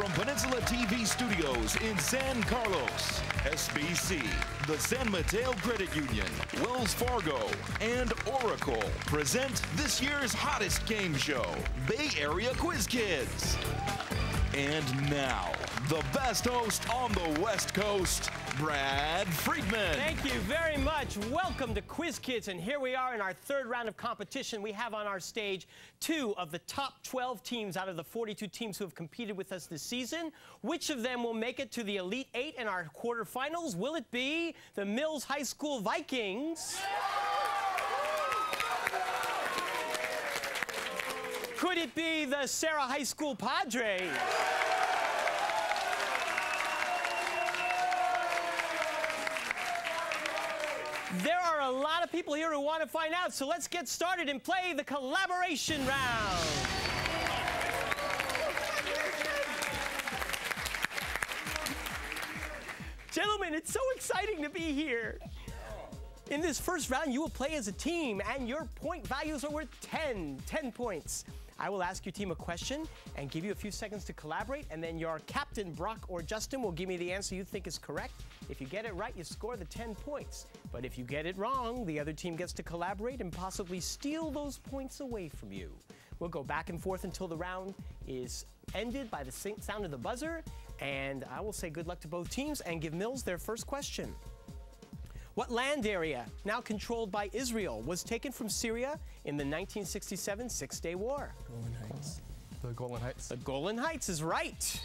from Peninsula TV Studios in San Carlos, SBC, the San Mateo Credit Union, Wells Fargo, and Oracle present this year's hottest game show, Bay Area Quiz Kids. And now, the best host on the West Coast, Brad Friedman. Thank you very much. Welcome to Quiz Kids, and here we are in our third round of competition. We have on our stage 2 of the top 12 teams out of the 42 teams who have competed with us this season. Which of them will make it to the Elite 8 in our quarterfinals? Will it be the Mills High School Vikings? Could it be the Serra High School Padres? There are a lot of people here who want to find out, so let's get started and play the collaboration round. Gentlemen, it's so exciting to be here. In this first round, you will play as a team, and your point values are worth 10 points. I will ask your team a question and give you a few seconds to collaborate, and then your captain, Brock or Justin, will give me the answer you think is correct. If you get it right, you score the 10 points. But if you get it wrong, the other team gets to collaborate and possibly steal those points away from you. We'll go back and forth until the round is ended by the sound of the buzzer, and I will say good luck to both teams and give Mills their first question. What land area, now controlled by Israel, was taken from Syria in the 1967 Six-Day War? Golan Heights. The Golan Heights. The Golan Heights is right.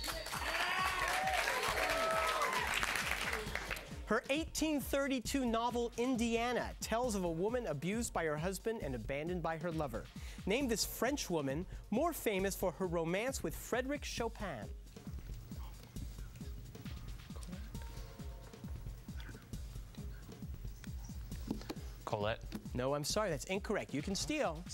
Her 1832 novel, Indiana, tells of a woman abused by her husband and abandoned by her lover. Name this French woman more famous for her romance with Frédéric Chopin. Colette. No, I'm sorry, that's incorrect. You can steal.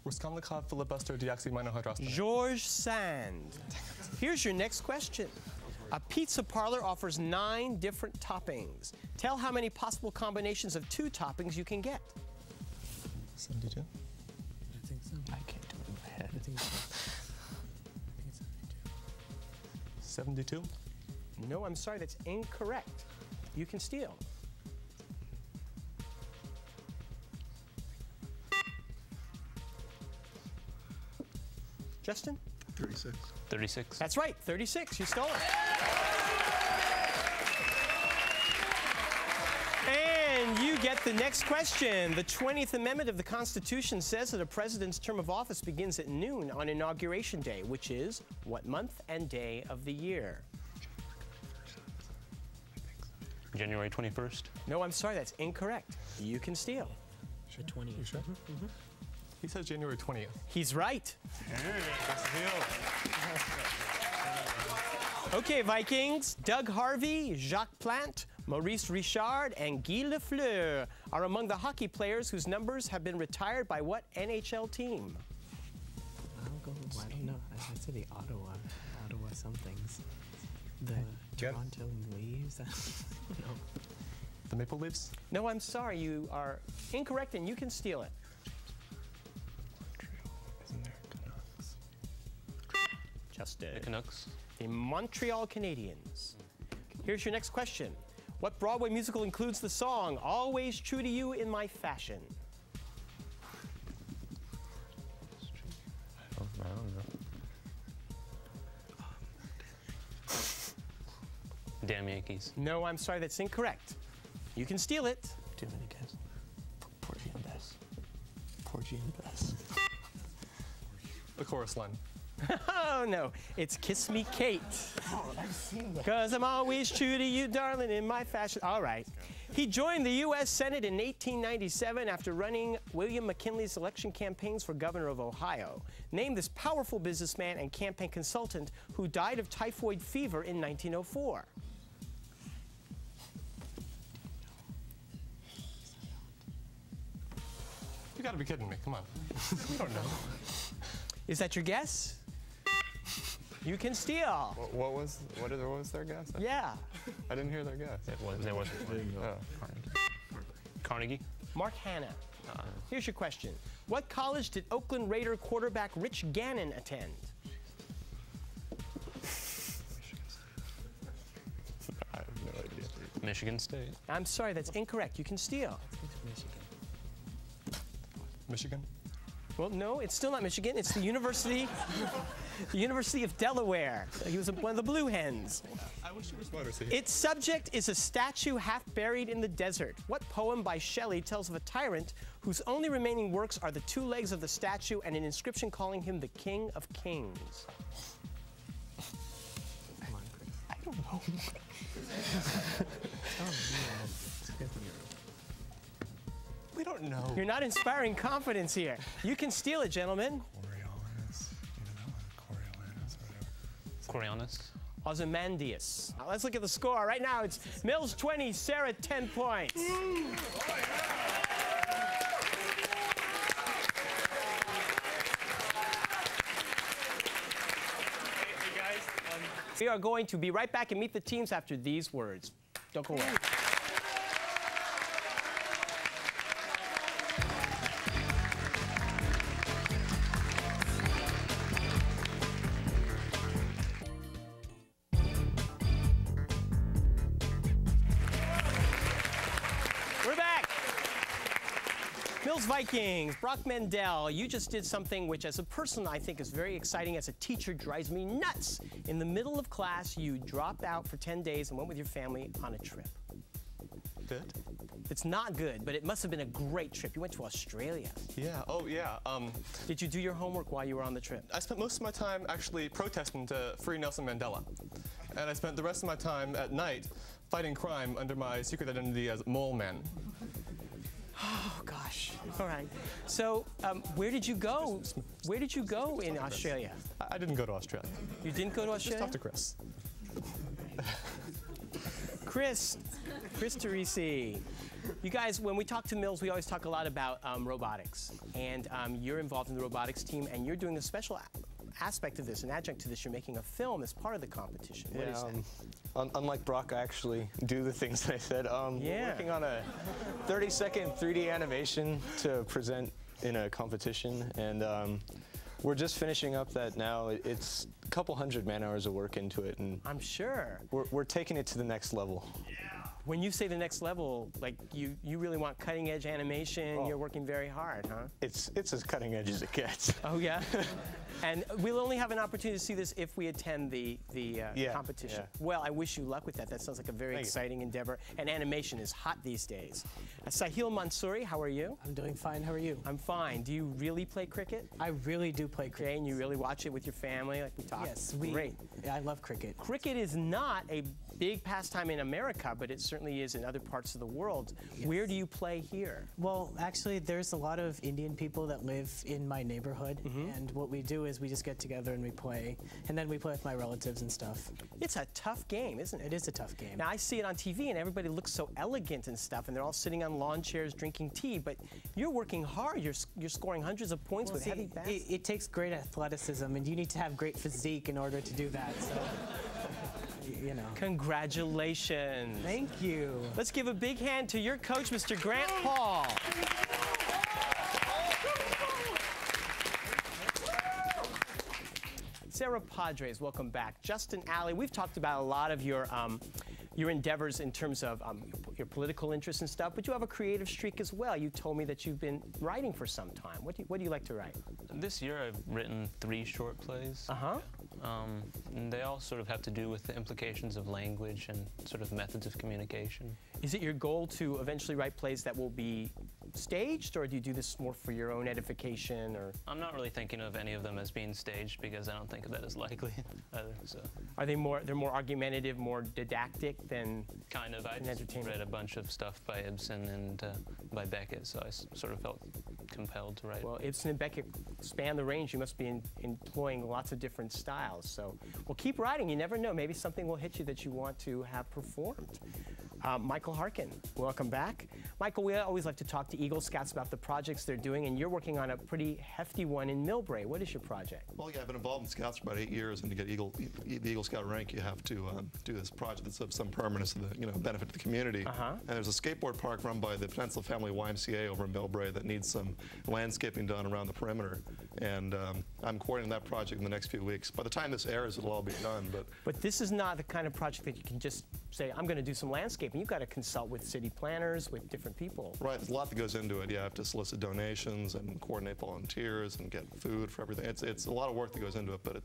Ruskamlikov filibuster deoxyminohydroxide. Georges Sand. Here's your next question. A pizza parlor offers 9 different toppings. Tell how many possible combinations of 2 toppings you can get. 72? I think so. I can't do it in my head. I think it's 72? No, I'm sorry, that's incorrect. You can steal. Justin? 36. 36. That's right, 36. You stole it. And you get the next question. The 20th Amendment of the Constitution says that a president's term of office begins at noon on Inauguration Day, which is what month and day of the year? January 21st. No, I'm sorry, that's incorrect. You can steal. The 20th. You sure? He says January 20th. He's right. Okay, Vikings. Doug Harvey, Jacques Plante, Maurice Richard, and Guy Lafleur are among the hockey players whose numbers have been retired by what NHL team? I'll go, I don't know. I say the Ottawa somethings. The Toronto Leaves? No. The Maple Leafs? No, I'm sorry. You are incorrect, and you can steal it. Isn't there Canucks? Justin. The Canucks. The Montreal Canadiens. Here's your next question. What Broadway musical includes the song Always True to You in My Fashion? I don't know. Damn Yankees. No, I'm sorry, that's incorrect. You can steal it. Too many guys. Porgy and Bess. Porgy and Bess. The chorus line. Oh, no. It's Kiss Me, Kate. Oh, I've seen that. 'Cause I'm always true to you, darling, in my fashion. All right. He joined the U.S. Senate in 1897 after running William McKinley's election campaigns for governor of Ohio. Name this powerful businessman and campaign consultant who died of typhoid fever in 1904. You gotta be kidding me. Come on. We don't know. Is that your guess? You can steal. What was their guess? Yeah. I didn't hear their guess. There was Carnegie. Mark Hanna. Here's your question. What college did Oakland Raider quarterback Rich Gannon attend? Michigan State. I'm sorry, that's incorrect. You can steal. Michigan? Well, no, it's still not Michigan. It's the University, the University of Delaware. He was one of the Blue Hens. I wish you were smarter, see. Its subject is a statue half buried in the desert. What poem by Shelley tells of a tyrant whose only remaining works are the two legs of the statue and an inscription calling him the King of Kings? I don't know. We don't know. You're not inspiring confidence here. You can steal it, gentlemen. Coriolanus. You know that one? Coriolanus or whatever. Coriolanus. Ozymandias. Now, let's look at the score. Right now, it's Mills 20, Serra 10 points. We are going to be right back and meet the teams after these words. Don't go away. We're back. Mills Vikings, Brock Mendel, you just did something which as a person I think is very exciting. As a teacher drives me nuts. In the middle of class, you dropped out for 10 days and went with your family on a trip. Good? It's not good, but it must have been a great trip. You went to Australia. Yeah, oh yeah. Did you do your homework while you were on the trip? I spent most of my time actually protesting to free Nelson Mandela. And I spent the rest of my time at night fighting crime under my secret identity as Mole Man. Oh, gosh. All right. So, where did you go? Where did you go in Australia? I didn't go to Australia. You didn't go to Just Australia? talk to Chris. Chris Teresi. You guys, when we talk to Mills, we always talk a lot about robotics. And you're involved in the robotics team, and you're doing a special aspect of this, an adjunct to this. You're making a film as part of the competition. What is that? Unlike Brock, I actually do the things that I said. Yeah. We're working on a 30-second 3D animation to present in a competition, and we're just finishing up that now. It's a couple hundred man-hours of work into it, and I'm sure. we're taking it to the next level. When you say the next level, like you really want cutting-edge animation, Oh. You're working very hard, huh? It's as cutting edge as it gets. Oh, yeah? And we'll only have an opportunity to see this if we attend the competition. yeah. Well, I wish you luck with that. That sounds like a very Thank you. exciting endeavor. And animation is hot these days. Sahil Mansouri, how are you? I'm doing fine. How are you? I'm fine. Do you really play cricket? I really do play cricket. Okay, and you really watch it with your family, like we talked? Yes, Great. I love cricket. Cricket is not a big pastime in America, but it certainly is in other parts of the world. Yes. Where do you play here? Well, actually, there's a lot of Indian people that live in my neighborhood, and what we do is we just get together and we play, and then we play with my relatives and stuff. It's a tough game, isn't it? It is a tough game. Now, I see it on TV, and everybody looks so elegant and stuff, and they're all sitting on lawn chairs drinking tea, but you're working hard. You're scoring hundreds of points with heavy bats. It takes great athleticism, and you need to have great physique in order to do that, so, you know. Congratulations. Thank you. Let's give a big hand to your coach, Mr. Grant Paul. Sarah Padres, welcome back. Justin Alley, we've talked about a lot of your endeavors in terms of your political interests and stuff, but you have a creative streak as well. You told me that you've been writing for some time. What do you like to write? This year I've written 3 short plays. Uh-huh. And they all sort of have to do with the implications of language and sort of methods of communication. Is it your goal to eventually write plays that will be staged, or do you do this more for your own edification? Or I'm not really thinking of any of them as being staged because I don't think of that as likely either. So are they more argumentative, more didactic than kind of. I just entertainment? read a bunch of stuff by Ibsen and by Beckett, so I sort of felt compelled to write. Well, Ibsen and Beckett span the range. You must be employing lots of different styles. So, well, keep writing. You never know. Maybe something will hit you that you want to have performed. Michael Harkin, welcome back. Michael, we always like to talk to Eagle Scouts about the projects they're doing, and you're working on a pretty hefty one in Millbrae. What is your project? Well, yeah, I've been involved in Scouts for about 8 years, and to get the Eagle Scout rank, you have to do this project that's of some permanence to the benefit to the community. And there's a skateboard park run by the Peninsula Family YMCA over in Millbrae that needs some landscaping done around the perimeter. And I'm coordinating that project in the next few weeks. By the time this airs, it'll all be done. But this is not the kind of project that you can just say, I'm going to do some landscaping. You've got to consult with city planners, with different people. Right, there's a lot that goes into it. You have to solicit donations and coordinate volunteers and get food for everything. It's a lot of work that goes into it, but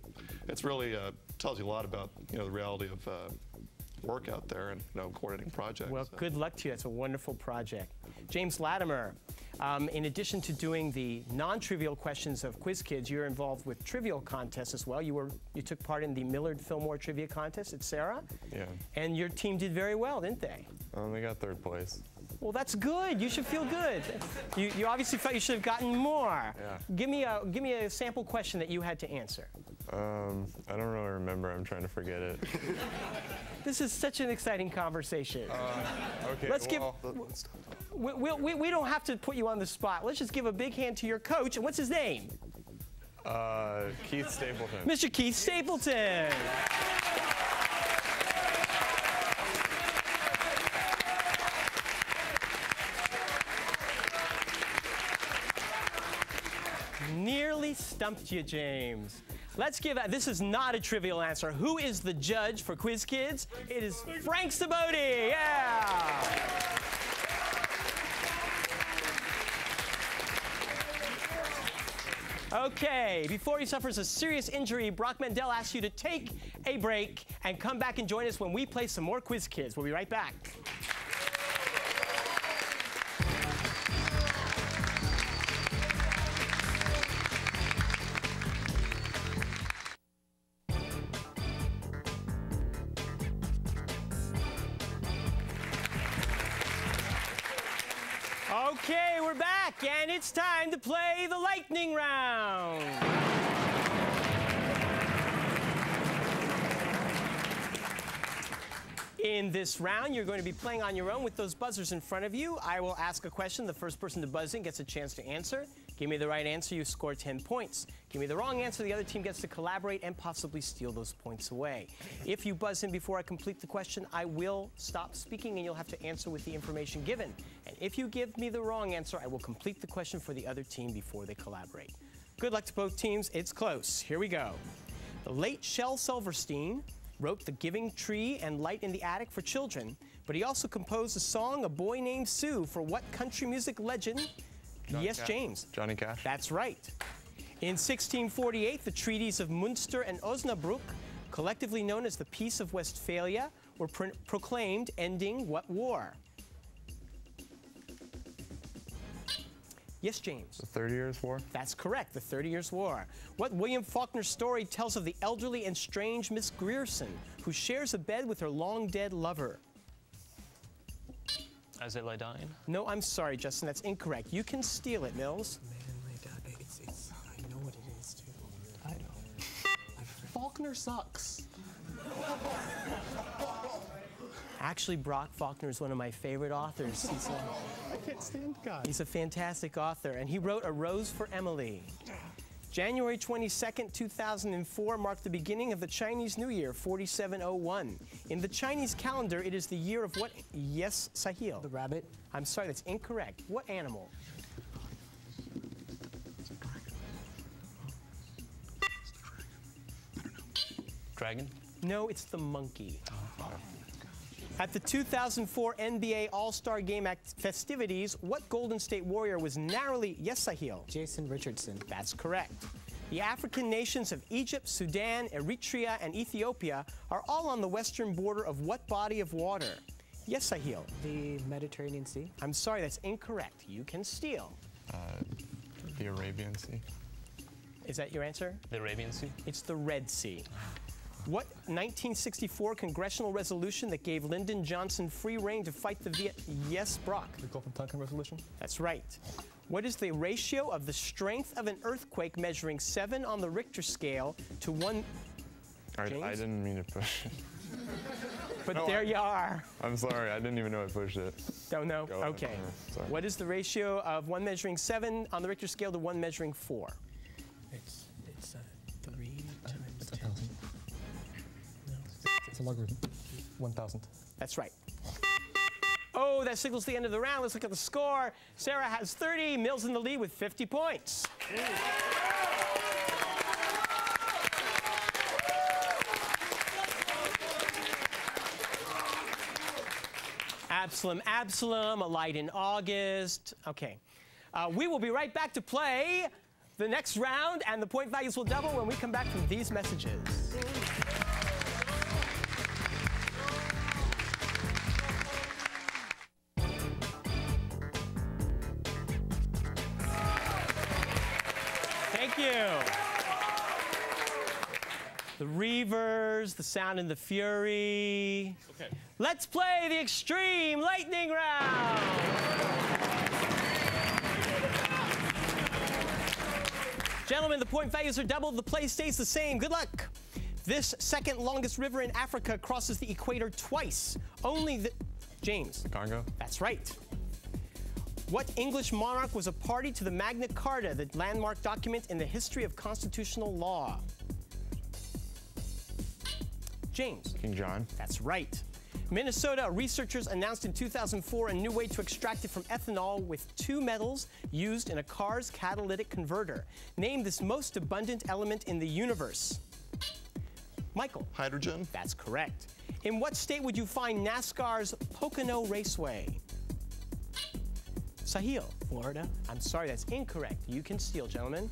it's really tells you a lot about the reality of work out there and coordinating projects. Well, good luck to you. That's a wonderful project. James Latimer, in addition to doing the non-trivial questions of Quiz Kids, you're involved with trivial contests as well. You took part in the Millard Fillmore Trivia Contest at Serra. Yeah. And your team did very well, didn't they? They got 3rd place. Well, that's good. You should feel good. You obviously felt you should have gotten more. Yeah. Give me a sample question that you had to answer. I don't really remember. I'm trying to forget it. This is such an exciting conversation. Okay. Let's we don't have to put you on the spot. Let's just give a big hand to your coach. And what's his name? Keith Stapleton. Mr. Keith Stapleton. Nearly stumped you, James. Let's give that. This is not a trivial answer. Who is the judge for Quiz Kids? It is Frank Saboti. Yeah. Okay, before he suffers a serious injury, Brock Mendel asks you to take a break and come back and join us when we play some more Quiz Kids. We'll be right back. Okay, we're back, and it's time to play the lightning round. In this round, you're going to be playing on your own with those buzzers in front of you. I will ask a question. The first person to buzz in gets a chance to answer. Give me the right answer, you score 10 points. Give me the wrong answer, the other team gets to collaborate and possibly steal those points away. If you buzz in before I complete the question, I will stop speaking and you'll have to answer with the information given. And if you give me the wrong answer, I will complete the question for the other team before they collaborate. Good luck to both teams. It's close. Here we go. The late Shel Silverstein wrote The Giving Tree and Light in the Attic for children, but he also composed the song A Boy Named Sue for what country music legend? James. Johnny Cash. That's right. In 1648, the treaties of Münster and Osnabrück, collectively known as the Peace of Westphalia, were proclaimed, ending what war? Yes, James. The 30 Years' War? That's correct, the 30 Years' War. What William Faulkner story tells of the elderly and strange Miss Grierson, who shares a bed with her long-dead lover? As They Lie Dying? No, I'm sorry, Justin, that's incorrect. You can steal it, Mills. I know what it is, too. I don't. Faulkner sucks. Actually, Brock Faulkner is one of my favorite authors. I can't stand God. He's a fantastic author, and he wrote A Rose for Emily. January 22nd, 2004 marked the beginning of the Chinese New Year, 4701. In the Chinese calendar, it is the year of what? Yes, Sahil. The rabbit. I'm sorry, that's incorrect. What animal? Dragon? No, it's the monkey. At the 2004 NBA All-Star Game festivities, what Golden State Warrior was narrowly... Yes, Sahil. Jason Richardson. That's correct. The African nations of Egypt, Sudan, Eritrea, and Ethiopia are all on the western border of what body of water? Yes, Sahil. The Mediterranean Sea. I'm sorry, that's incorrect. You can steal. The Arabian Sea. Is that your answer? The Arabian Sea? It's the Red Sea. What 1964 congressional resolution that gave Lyndon Johnson free rein to fight the Yes, Brock. The Gulf of Tonkin Resolution? That's right. What is the ratio of the strength of an earthquake measuring 7 on the Richter scale to 1? I didn't mean to push it. But no, there you are. I'm sorry, I didn't even know I pushed it. Don't know? Okay. Sorry. What is the ratio of 1 measuring 7 on the Richter scale to 1 measuring 4? It's 3 times 10. It's a logarithm. 1,000. That's right. Oh, that signals the end of the round. Let's look at the score. Serra has 30. Mills in the lead with 50 points. Absalom, Absalom, A Light in August. Okay. We will be right back to play the next round, and the point values will double when we come back from these messages. Thank you. The Reavers, the Sound and the Fury. Okay. Let's play the Extreme Lightning Round. Gentlemen, the point values are doubled. The play stays the same. Good luck. This second longest river in Africa crosses the equator twice. Only the... James. The Congo? That's right. What English monarch was a party to the Magna Carta, the landmark document in the history of constitutional law? James. King John? That's right. Minnesota researchers announced in 2004 a new way to extract it from ethanol with 2 metals used in a car's catalytic converter. Name this most abundant element in the universe. Michael. Hydrogen? That's correct. In what state would you find NASCAR's Pocono Raceway? Sahil. Florida? I'm sorry, that's incorrect. You can steal, gentlemen.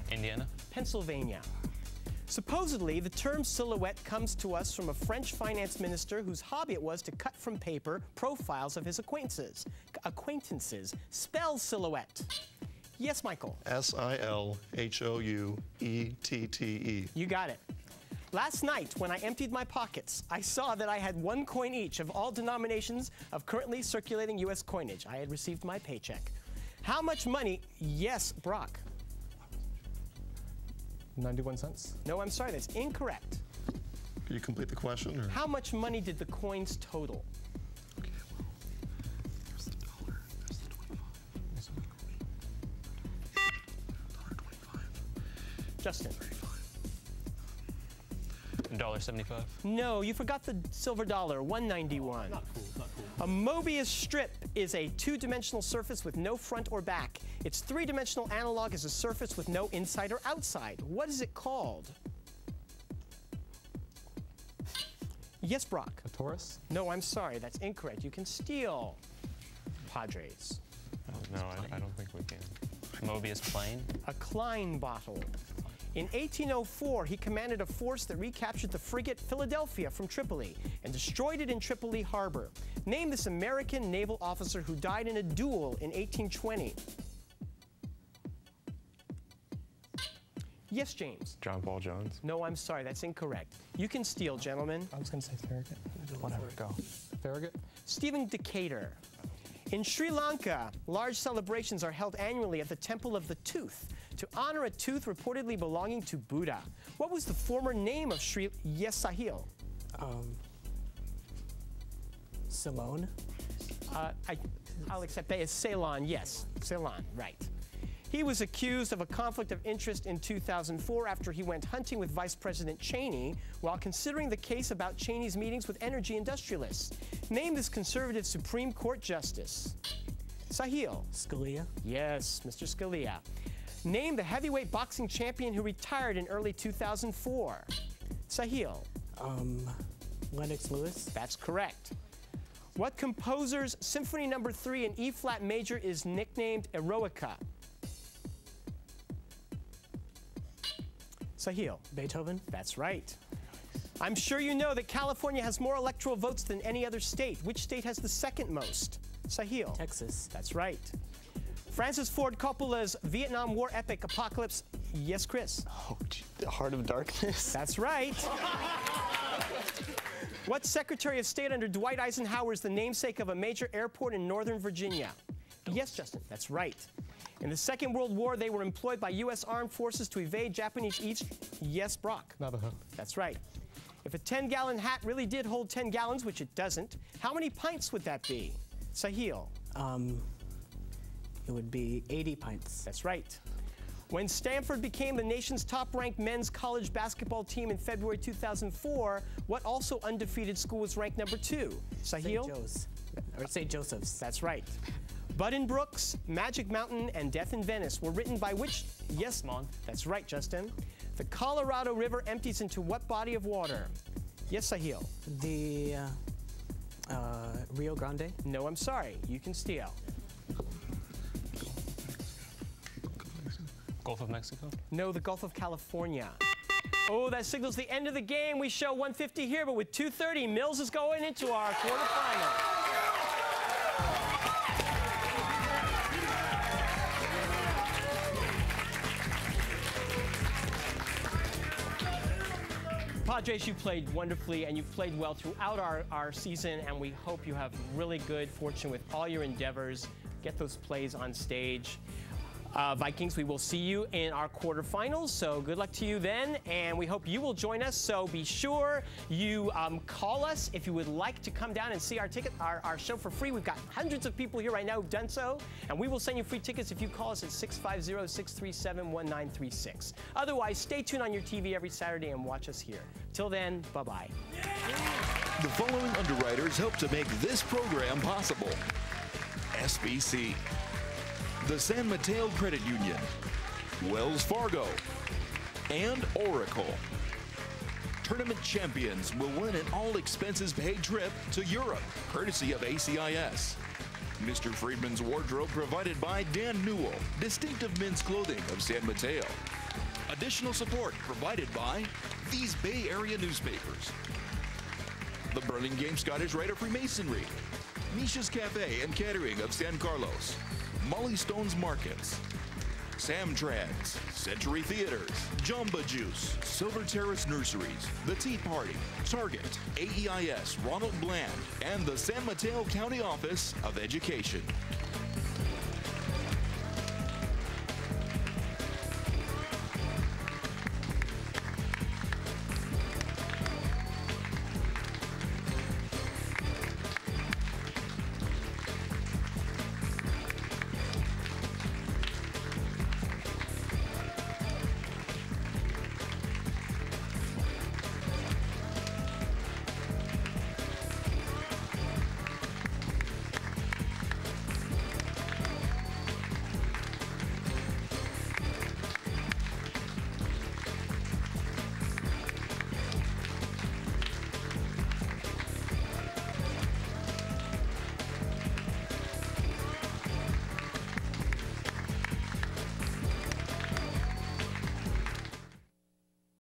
Indiana? Pennsylvania. Supposedly, the term silhouette comes to us from a French finance minister whose hobby it was to cut from paper profiles of his acquaintances. Spell silhouette. Yes, Michael. S-I-L-H-O-U-E-T-T-E. You got it. Last night, when I emptied my pockets, I saw that I had 1 coin each of all denominations of currently circulating U.S. coinage. I had received my paycheck. How much money? Yes, Brock. 91 cents. No, I'm sorry, that's incorrect. Can you complete the question? Or? How much money did the coins total? Okay, well, there's the dollar, there's the 25. $1.25. Justin. $1.75. No, you forgot the silver dollar, $1.91. Not cool, not cool. A Mobius strip is a 2-dimensional surface with no front or back. Its 3-dimensional analog is a surface with no inside or outside. What is it called? Yes, Brock. A Taurus? No, I'm sorry, that's incorrect. You can steal. Padres. No, I don't think we can. Mobius plane? A Klein bottle. In 1804, he commanded a force that recaptured the frigate Philadelphia from Tripoli and destroyed it in Tripoli harbor. Name this American naval officer who died in a duel in 1820. Yes, James. John Paul Jones? No, I'm sorry, that's incorrect. You can steal, gentlemen. I was going to say Farragut. Whatever, go. Farragut? Stephen Decatur. In Sri Lanka, large celebrations are held annually at the Temple of the Tooth to honor a tooth reportedly belonging to Buddha. What was the former name of Sri... Yes, Sahil. Ceylon? I'll accept that as Ceylon, yes. Ceylon, right. He was accused of a conflict of interest in 2004 after he went hunting with Vice President Cheney while considering the case about Cheney's meetings with energy industrialists. Name this conservative Supreme Court justice. Sahil. Scalia? Yes, Mr. Scalia. Name the heavyweight boxing champion who retired in early 2004. Sahil. Lennox Lewis? That's correct. What composer's Symphony No. 3 in E-flat major is nicknamed Eroica? Sahil. Beethoven? That's right. I'm sure you know that California has more electoral votes than any other state. Which state has the second most? Sahil. Texas. That's right. Francis Ford Coppola's Vietnam War epic Apocalypse. Yes, Chris. Oh, gee, The Heart of Darkness? That's right. What Secretary of State under Dwight Eisenhower is the namesake of a major airport in Northern Virginia? Yes, Justin, that's right. In the Second World War, they were employed by U.S. Armed Forces to evade Japanese East. Yes, Brock. Navajo. That's right. If a 10-gallon hat really did hold 10 gallons, which it doesn't, how many pints would that be? Sahil. It would be 80 pints. That's right. When Stanford became the nation's top-ranked men's college basketball team in February 2004, what also undefeated school was ranked number 2? Sahil? St. Joe's. Or St. Joseph's. That's right. Buddenbrooks, Magic Mountain, and Death in Venice were written by which? Yes, Mon. That's right, Justin. The Colorado River empties into what body of water? Yes, Sahil. The Rio Grande. No, I'm sorry. You can steal. Gulf of Mexico? No, the Gulf of California. Oh, that signals the end of the game. We show 150 here, but with 230, Mills is going into our quarterfinal. Padres, you played wonderfully, and you've played well throughout our season, and we hope you have really good fortune with all your endeavors. Get those plays on stage. Vikings, we will see you in our quarterfinals, so good luck to you then, and we hope you will join us. So be sure you call us if you would like to come down and see our show for free. We've got hundreds of people here right now who've done so, and we will send you free tickets if you call us at 650-637-1936. Otherwise, stay tuned on your TV every Saturday and watch us here. Till then, bye-bye. The following underwriters help to make this program possible. SBC, the San Mateo Credit Union, Wells Fargo, and Oracle. Tournament champions will win an all-expenses-paid trip to Europe, courtesy of ACIS. Mr. Friedman's wardrobe provided by Dan Newell, distinctive men's clothing of San Mateo. Additional support provided by these Bay Area newspapers. The Burlingame Scottish Rite of Freemasonry, Misha's Cafe and Catering of San Carlos, Molly Stone's Markets, Sam Trans, Century Theaters, Jamba Juice, Silver Terrace Nurseries, The Tea Party, Target, AEIS, Ronald Bland, and the San Mateo County Office of Education.